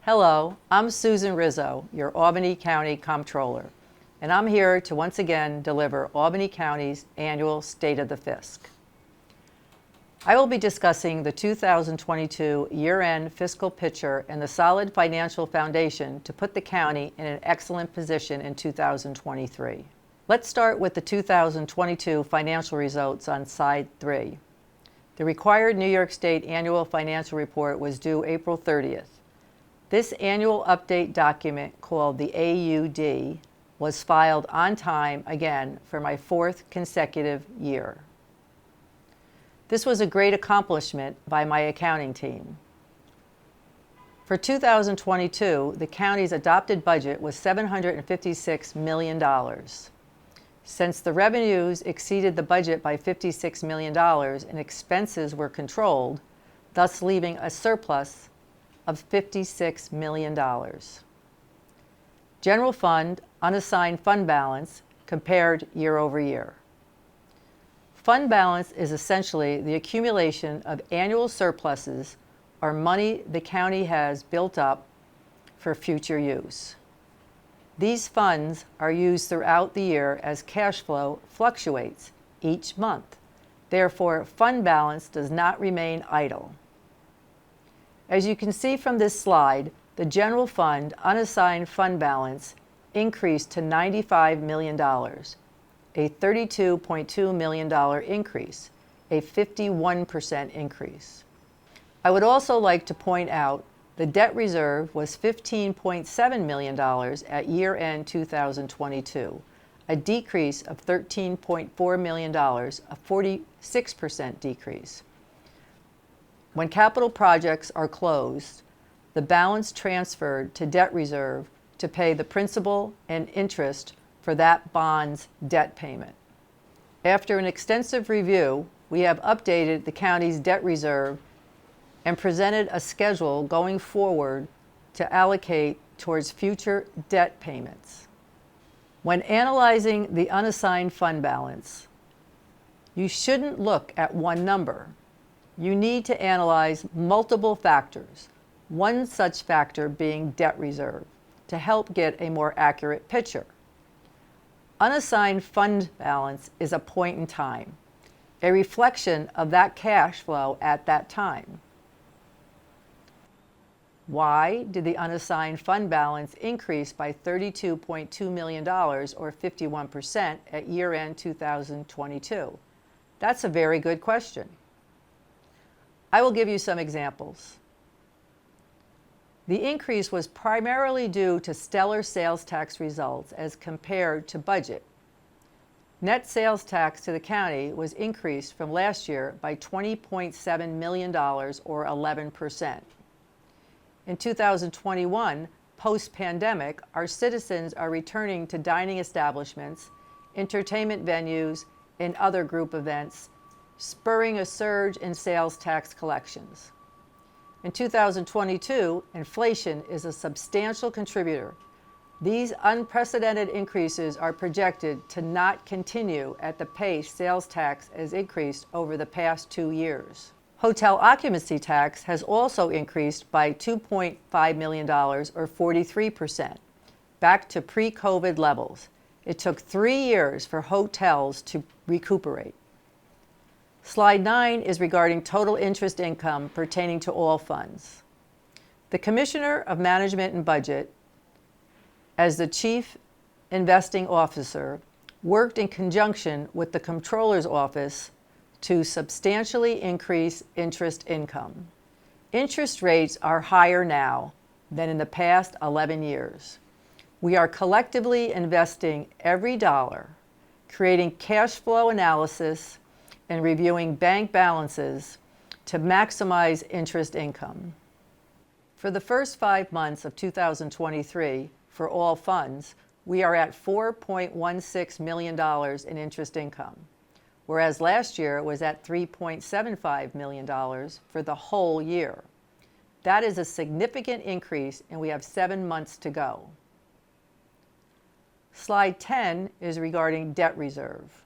Hello, I'm Susan Rizzo, your Albany County Comptroller, and I'm here to once again deliver Albany County's annual State of the Fisc. I will be discussing the 2022 year-end fiscal picture and the solid financial foundation to put the county in an excellent position in 2023. Let's start with the 2022 financial results on slide 3. The required New York State annual financial report was due April 30th. This annual update document, called the AUD, was filed on time again for my 4th consecutive year. This was a great accomplishment by my accounting team. For 2022, the county's adopted budget was $756 million. Since the revenues exceeded the budget by $56 million and expenses were controlled, thus leaving a surplus of $56 million. General fund unassigned fund balance compared year over year. Fund balance is essentially the accumulation of annual surpluses or money the county has built up for future use. These funds are used throughout the year as cash flow fluctuates each month. Therefore, fund balance does not remain idle. As you can see from this slide, the general fund unassigned fund balance increased to $95 million, a $32.2 million increase, a 51% increase. I would also like to point out the debt reserve was $15.7 million at year-end 2022, a decrease of $13.4 million, a 46% decrease. When capital projects are closed, the balance transferred to debt reserve to pay the principal and interest for that bond's debt payment. After an extensive review, we have updated the county's debt reserve and presented a schedule going forward to allocate towards future debt payments. When analyzing the unassigned fund balance, you shouldn't look at one number. You need to analyze multiple factors, one such factor being debt reserve, to help get a more accurate picture. Unassigned fund balance is a point in time, a reflection of that cash flow at that time. Why did the unassigned fund balance increase by $32.2 million, or 51%, at year-end 2022? That's a very good question. I will give you some examples. The increase was primarily due to stellar sales tax results as compared to budget. Net sales tax to the county was increased from last year by $20.7 million, or 11%. In 2021, post-pandemic, our citizens are returning to dining establishments, entertainment venues, and other group events, spurring a surge in sales tax collections. In 2022, inflation is a substantial contributor. These unprecedented increases are projected to not continue at the pace sales tax has increased over the past 2 years. Hotel occupancy tax has also increased by $2.5 million, or 43%, back to pre-COVID levels. It took 3 years for hotels to recuperate. Slide 9 is regarding total interest income pertaining to all funds. The Commissioner of Management and Budget, as the Chief Investing Officer, worked in conjunction with the Comptroller's Office to substantially increase interest income. Interest rates are higher now than in the past 11 years. We are collectively investing every dollar, creating cash flow analysis, and reviewing bank balances to maximize interest income. For the first 5 months of 2023, for all funds, we are at $4.16 million in interest income, whereas last year it was at $3.75 million for the whole year. That is a significant increase, and we have 7 months to go. Slide 10 is regarding debt reserve.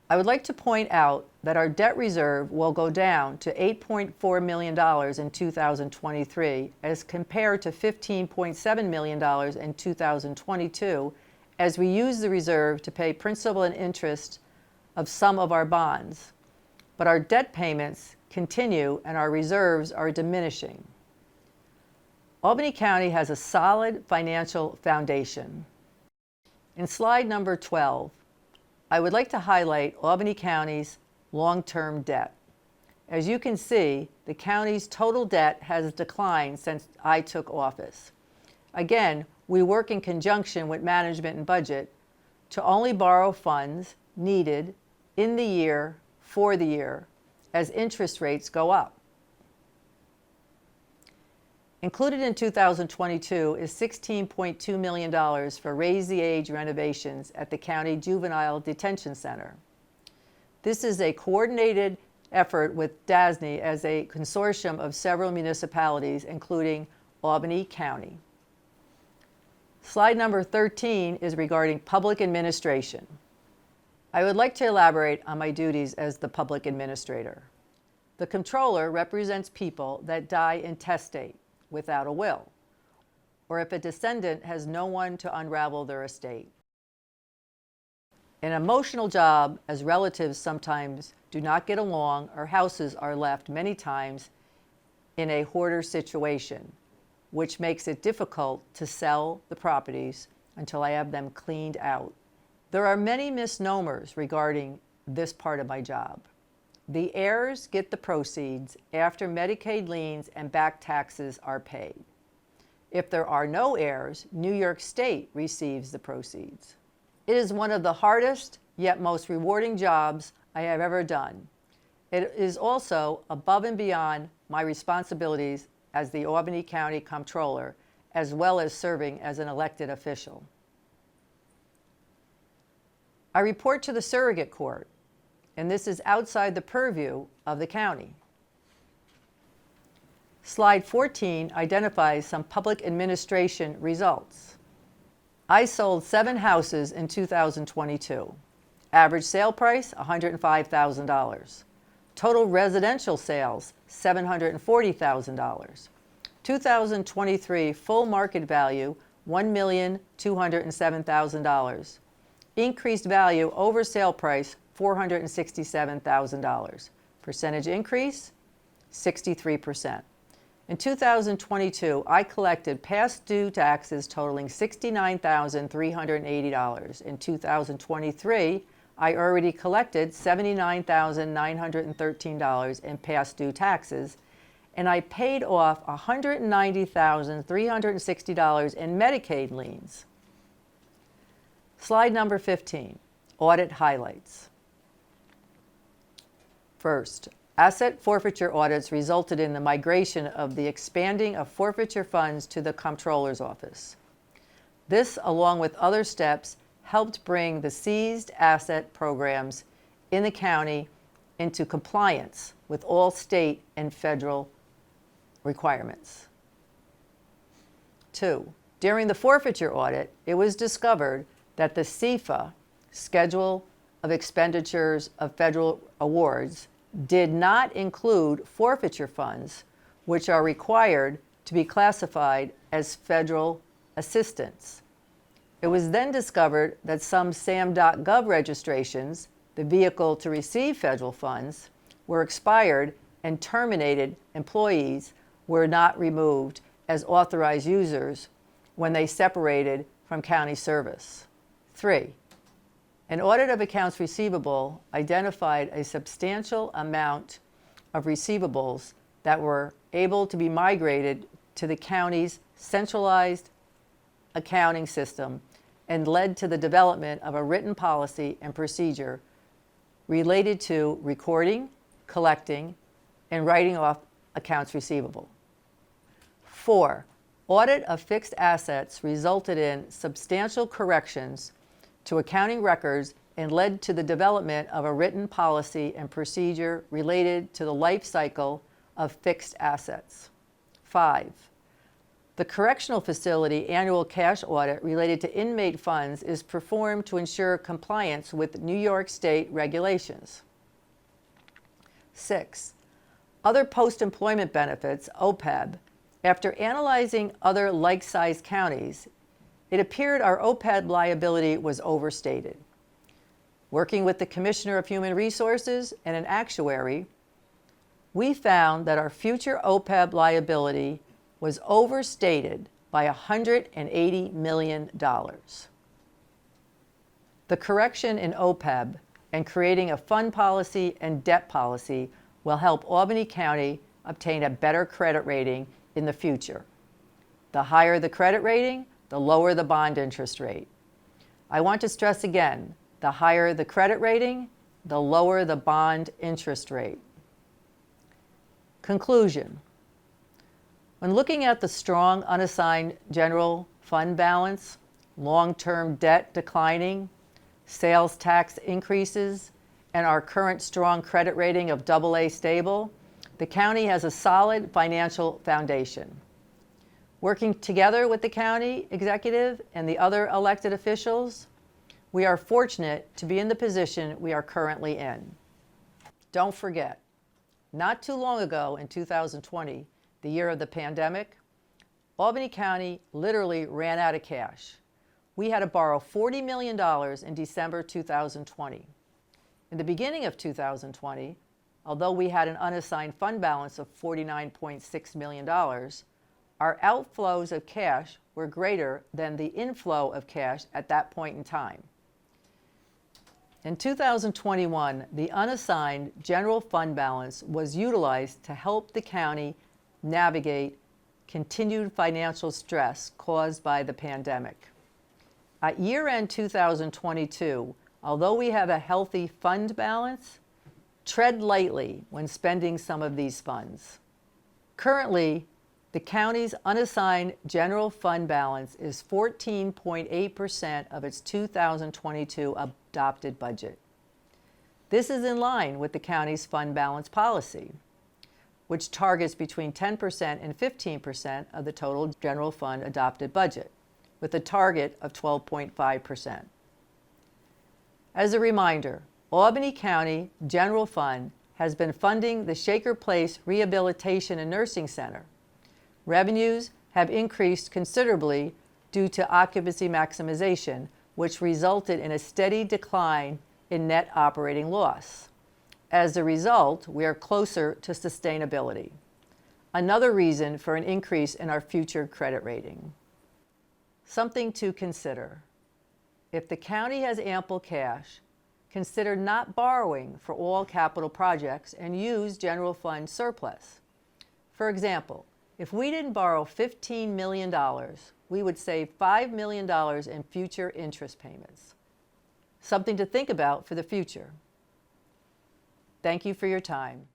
I would like to point out that our debt reserve will go down to $8.4 million in 2023 as compared to $15.7 million in 2022 as we use the reserve to pay principal and interest of some of our bonds. But our debt payments continue and our reserves are diminishing. Albany County has a solid financial foundation. In slide number 12, I would like to highlight Albany County's long-term debt. As you can see, the county's total debt has declined since I took office. Again, we work in conjunction with management and budget to only borrow funds needed in the year for the year as interest rates go up. Included in 2022 is $16.2 million for Raise the Age renovations at the County Juvenile Detention Center. This is a coordinated effort with DASNY as a consortium of several municipalities, including Albany County. Slide number 13 is regarding public administration. I would like to elaborate on my duties as the public administrator. The comptroller represents people that die intestate, without a will, or if a descendant has no one to unravel their estate. An emotional job, as relatives sometimes do not get along or houses are left many times in a hoarder situation, which makes it difficult to sell the properties until I have them cleaned out. There are many misnomers regarding this part of my job. The heirs get the proceeds after Medicaid liens and back taxes are paid. If there are no heirs, New York State receives the proceeds. It is one of the hardest yet most rewarding jobs I have ever done. It is also above and beyond my responsibilities as the Albany County Comptroller, as well as serving as an elected official. I report to the surrogate court, and this is outside the purview of the county. Slide 14 identifies some public administration results. I sold 7 houses in 2022. Average sale price, $105,000. Total residential sales, $740,000. 2023 full market value, $1,207,000. Increased value over sale price, $467,000. Percentage increase, 63%. In 2022, I collected past due taxes totaling $69,380. In 2023, I already collected $79,913 in past due taxes, and I paid off $190,360 in Medicaid liens. Slide number 15, audit highlights. First, asset forfeiture audits resulted in the migration of the expanding of forfeiture funds to the Comptroller's office. This, along with other steps, helped bring the seized asset programs in the county into compliance with all state and federal requirements. 2, during the forfeiture audit, it was discovered that the CFA, Schedule of Expenditures of Federal Awards, did not include forfeiture funds, which are required to be classified as federal assistance. It was then discovered that some SAM.gov registrations, the vehicle to receive federal funds, were expired and terminated employees were not removed as authorized users when they separated from county service. 3, an audit of accounts receivable identified a substantial amount of receivables that were able to be migrated to the county's centralized accounting system and led to the development of a written policy and procedure related to recording, collecting, and writing off accounts receivable. 4, audit of fixed assets resulted in substantial corrections to accounting records and led to the development of a written policy and procedure related to the life cycle of fixed assets. 5, The correctional facility annual cash audit related to inmate funds is performed to ensure compliance with New York State regulations. 6. Other post-employment benefits, OPEB. After analyzing other like-sized counties, it appeared our OPEB liability was overstated. Working with the Commissioner of Human Resources and an actuary, we found that our future OPEB liability was overstated by $180 million. The correction in OPEB and creating a fund policy and debt policy will help Albany County obtain a better credit rating in the future. The higher the credit rating, the lower the bond interest rate. I want to stress again, the higher the credit rating, the lower the bond interest rate. Conclusion. When looking at the strong unassigned general fund balance, long-term debt declining, sales tax increases, and our current strong credit rating of AA stable, the county has a solid financial foundation. Working together with the county executive and the other elected officials, we are fortunate to be in the position we are currently in. Don't forget, not too long ago in 2020, the year of the pandemic, Albany County literally ran out of cash. We had to borrow $40 million in December 2020. In the beginning of 2020, although we had an unassigned fund balance of $49.6 million, our outflows of cash were greater than the inflow of cash at that point in time. In 2021, the unassigned general fund balance was utilized to help the county navigate continued financial stress caused by the pandemic. At year-end 2022, although we have a healthy fund balance, tread lightly when spending some of these funds. Currently, the county's unassigned general fund balance is 14.8% of its 2022 adopted budget. This is in line with the county's fund balance policy, which targets between 10% and 15% of the total general fund adopted budget, with a target of 12.5%. As a reminder, Albany County General Fund has been funding the Shaker Place Rehabilitation and Nursing Center. Revenues have increased considerably due to occupancy maximization, which resulted in a steady decline in net operating loss. As a result, we are closer to sustainability. Another reason for an increase in our future credit rating. Something to consider. If the county has ample cash, consider not borrowing for all capital projects and use general fund surplus. For example, if we didn't borrow $15 million, we would save $5 million in future interest payments. Something to think about for the future. Thank you for your time.